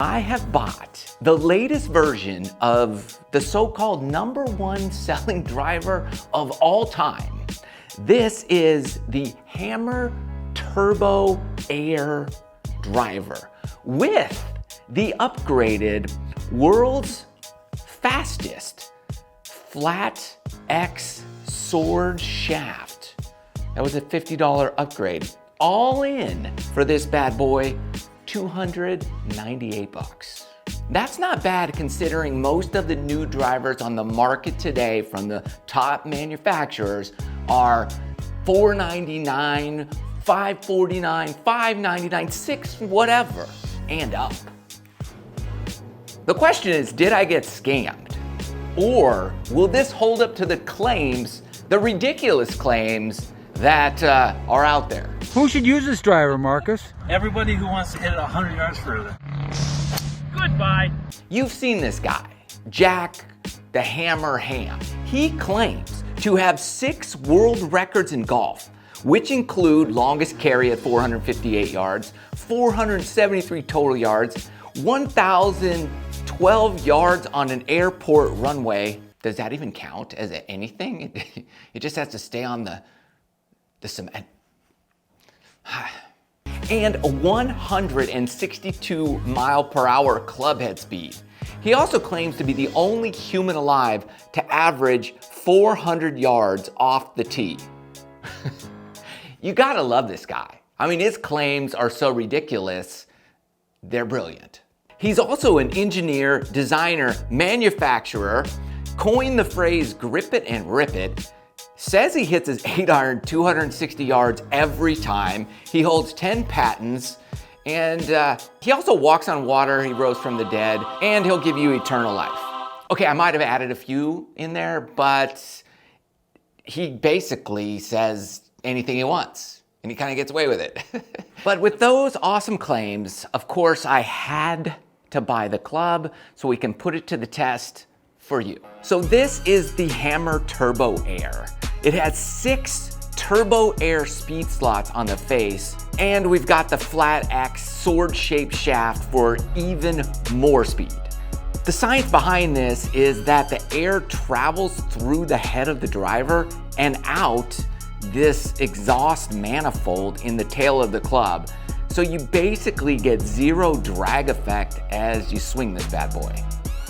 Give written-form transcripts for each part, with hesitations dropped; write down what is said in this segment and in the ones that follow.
I have bought the latest version of the so-called #1 selling driver of all time. This is the Hammer Turbo Air driver with the upgraded world's fastest flat X sword shaft. That was a $50 upgrade. All in for this bad boy, $298. That's not bad considering most of the new drivers on the market today from the top manufacturers are $499, $549, $599, $6, whatever, and up. The question is, did I get scammed? Or will this hold up to the claims, the ridiculous claims that are out there? Who should use this driver, Marcus? Everybody who wants to hit it 100 yards further. Goodbye. You've seen this guy, Jack the Hammer Ham. He claims to have 6 world records in golf, which include longest carry at 458 yards, 473 total yards, 1,012 yards on an airport runway. Does that even count as anything? It just has to stay on the cement. And a 162 mile per hour club head speed. He also claims to be the only human alive to average 400 yards off the tee. You gotta love this guy. I mean, his claims are so ridiculous, they're brilliant. He's also an engineer, designer, manufacturer, coined the phrase grip it and rip it, says he hits his 8-iron 260 yards every time. He holds 10 patents, and he also walks on water, he rose from the dead, and he'll give you eternal life. Okay, I might have added a few in there, but he basically says anything he wants, and he kind of gets away with it. But with those awesome claims, of course, I had to buy the club so we can put it to the test for you. So this is the Hammer Turbo Air. It has 6 Turbo Air speed slots on the face, and we've got the flat X sword-shaped shaft for even more speed. The science behind this is that the air travels through the head of the driver and out this exhaust manifold in the tail of the club. So you basically get 0 drag effect as you swing this bad boy.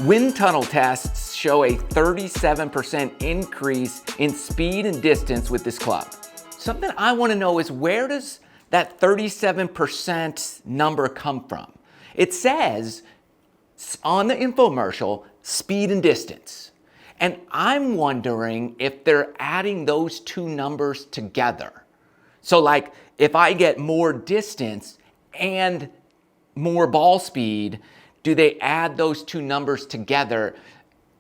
Wind tunnel tests show a 37% increase in speed and distance with this club. Something I want to know is, where does that 37% number come from? It says on the infomercial, speed and distance. And I'm wondering if they're adding those two numbers together. So like, if I get more distance and more ball speed, do they add those two numbers together?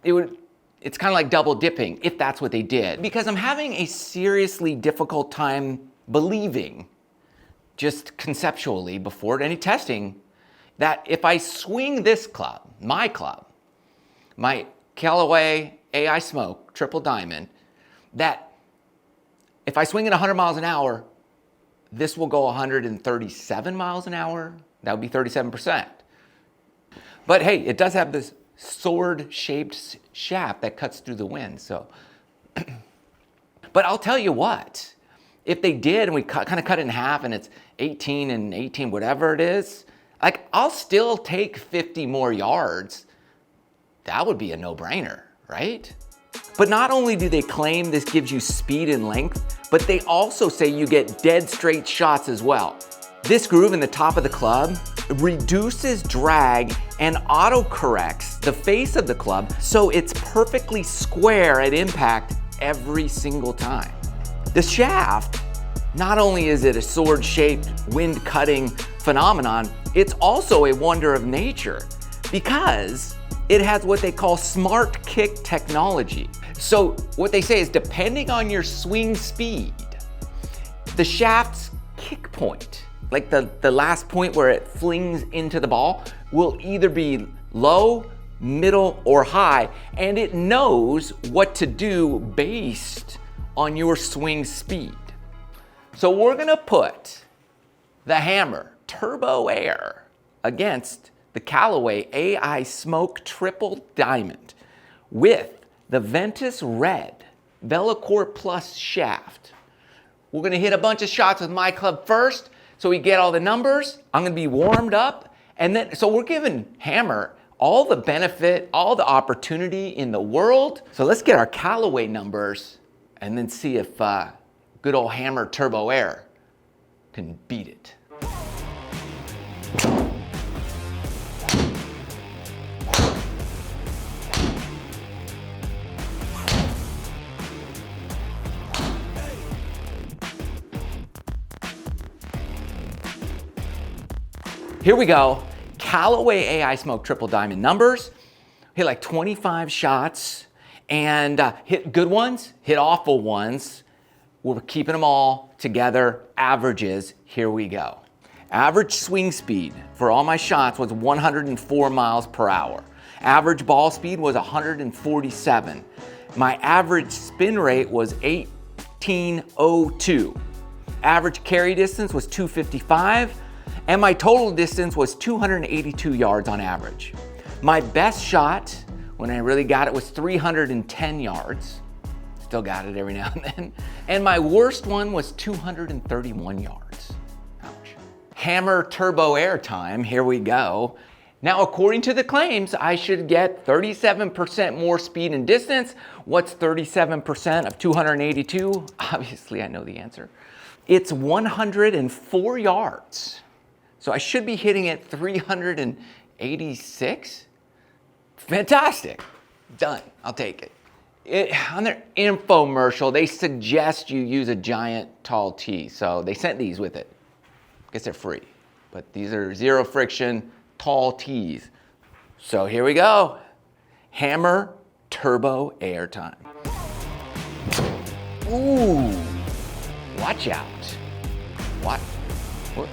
It's kind of like double dipping, if that's what they did. Because I'm having a seriously difficult time believing, just conceptually before any testing, that if I swing this club, my Callaway AI Smoke Triple Diamond, that if I swing it 100 miles an hour, this will go 137 miles an hour. That would be 37%. But hey, it does have this sword-shaped shaft that cuts through the wind, so. But I'll tell you what, if they did and we kind of cut it in half and it's 18 and 18, whatever it is, like, I'll still take 50 more yards. That would be a no-brainer, right? But not only do they claim this gives you speed and length, but they also say you get dead straight shots as well. This groove in the top of the club reduces drag and auto-corrects the face of the club so it's perfectly square at impact every single time. The shaft, not only is it a sword-shaped, wind-cutting phenomenon, it's also a wonder of nature because it has what they call smart kick technology. So what they say is, depending on your swing speed, the shaft's kick point, like the last point where it flings into the ball, will either be low, middle, or high, and it knows what to do based on your swing speed. So we're gonna put the Hammer Turbo Air against the the Callaway AI Smoke Triple Diamond with the Ventus Red Velocore Plus shaft. We're gonna hit a bunch of shots with my club first so we get all the numbers. I'm gonna be warmed up, and then, so we're giving Hammer all the benefit, all the opportunity in the world. So let's get our Callaway numbers and then see if good old Hammer Turbo Air can beat it. Here we go. Callaway AI Smoke Triple Diamond numbers. Hit like 25 shots and hit good ones, hit awful ones. We're keeping them all together. Averages, here we go. Average swing speed for all my shots was 104 miles per hour. Average ball speed was 147. My average spin rate was 1802. Average carry distance was 255. And my total distance was 282 yards on average. My best shot, when I really got it, was 310 yards. Still got it every now and then. And my worst one was 231 yards. Ouch. Hammer Turbo Air time, here we go. Now, according to the claims, I should get 37% more speed and distance. What's 37% of 282? Obviously, I know the answer. It's 104 yards. So I should be hitting it 386. Fantastic. Done. I'll take it. On their infomercial, they suggest you use a giant tall tee. So they sent these with it. I guess they're free. But these are zero friction tall tees. So here we go. Hammer Turbo Air time. Ooh. Watch out. What? What?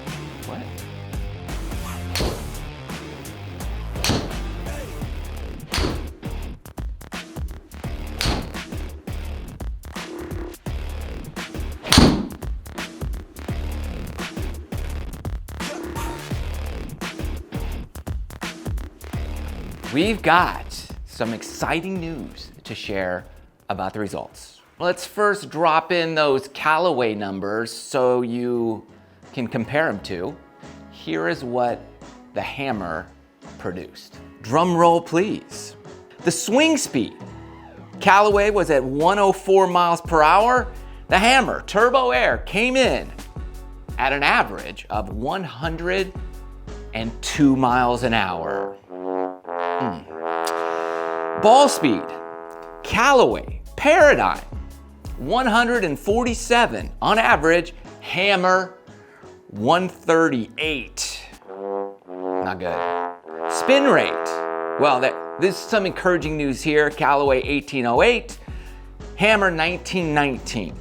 We've got some exciting news to share about the results. Let's first drop in those Callaway numbers so you can compare them to. Here is what the Hammer produced. Drum roll, please. The swing speed. Callaway was at 104 miles per hour. The Hammer Turbo Air came in at an average of 102 miles an hour. Ball speed, Callaway, Paradigm, 147 on average. Hammer, 138. Not good. Spin rate, well, this is some encouraging news here. Callaway, 1808. Hammer, 1919.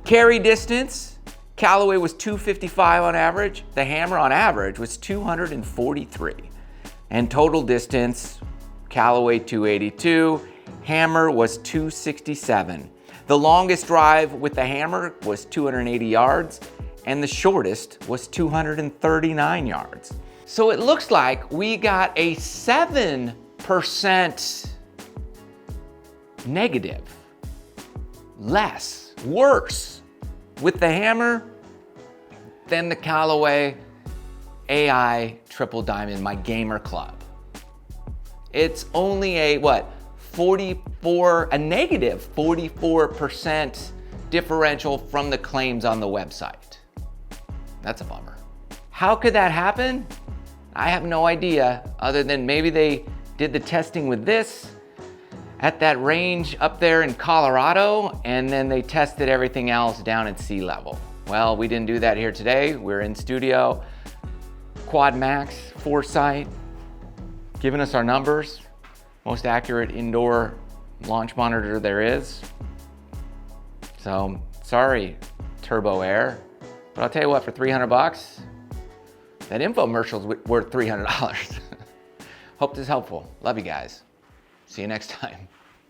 Carry distance, Callaway was 255 on average. The Hammer on average was 243. And total distance, Callaway 282, Hammer was 267. The longest drive with the Hammer was 280 yards, and the shortest was 239 yards. So it looks like we got a 7% negative, less, worse with the Hammer than the Callaway AI Triple Diamond, my gamer club. It's only a negative 44% differential from the claims on the website. That's a bummer. How could that happen? I have no idea, other than maybe they did the testing with this at that range up there in Colorado, and then they tested everything else down at sea level. Well, we didn't do that here today. We're in studio. Quad Max, Foresight, giving us our numbers. Most accurate indoor launch monitor there is. So, sorry, Turbo Air. But I'll tell you what, for 300 bucks, that infomercial's worth $300. Hope this is helpful. Love you guys. See you next time.